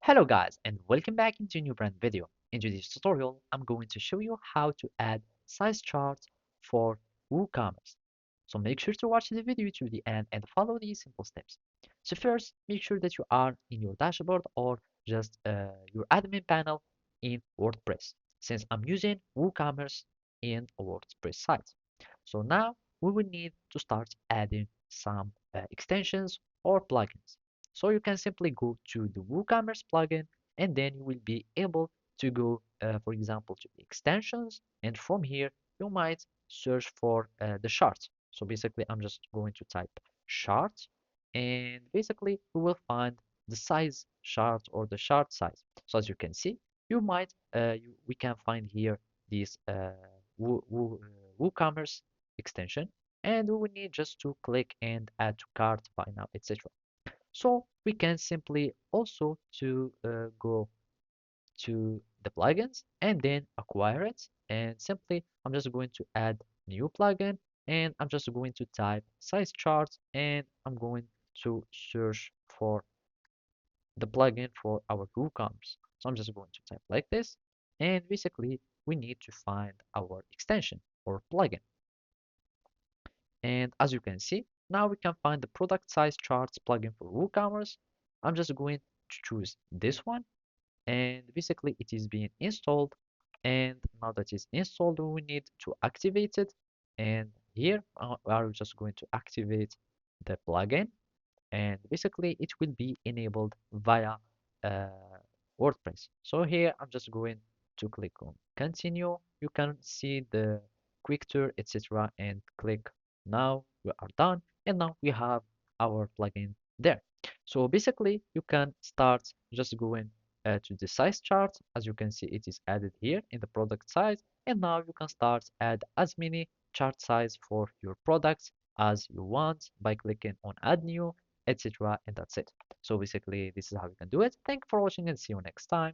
Hello guys and welcome back into a new brand video. In today's tutorial, I'm going to show you how to add size charts for WooCommerce. So make sure to watch the video to the end and follow these simple steps. So first, make sure that you are in your dashboard or just your admin panel in WordPress, since I'm using WooCommerce in a WordPress site. So now we will need to start adding some extensions or plugins. So you can simply go to the WooCommerce plugin and then you will be able to go, for example, to the extensions. And from here, you might search for the charts. So basically, I'm just going to type chart and basically we will find the size chart or the chart size. So as you can see, we can find here this WooCommerce extension and we will need just to click and add to cart, buy now, etc. So we can simply also to go to the plugins and then acquire it. And simply, I'm just going to add new plugin and I'm just going to type size charts and I'm going to search for the plugin for our WooCommerce. So I'm just going to type like this. And basically, we need to find our extension or plugin. And as you can see, now we can find the product size charts plugin for WooCommerce. I'm just going to choose this one and basically it is being installed, and now that it's installed we need to activate it. And here we are just going to activate the plugin and basically it will be enabled via uh, WordPress. So here I'm just going to click on continue. You can see the quick tour, etc., and click now. We are done, and now we have our plugin there. So basically you can start just going to the size chart. As you can see, it is added here in the product size, and now you can start add as many chart size for your products as you want by clicking on add new, etc. And that's it. So basically, this is how you can do it. Thank you for watching and see you next time.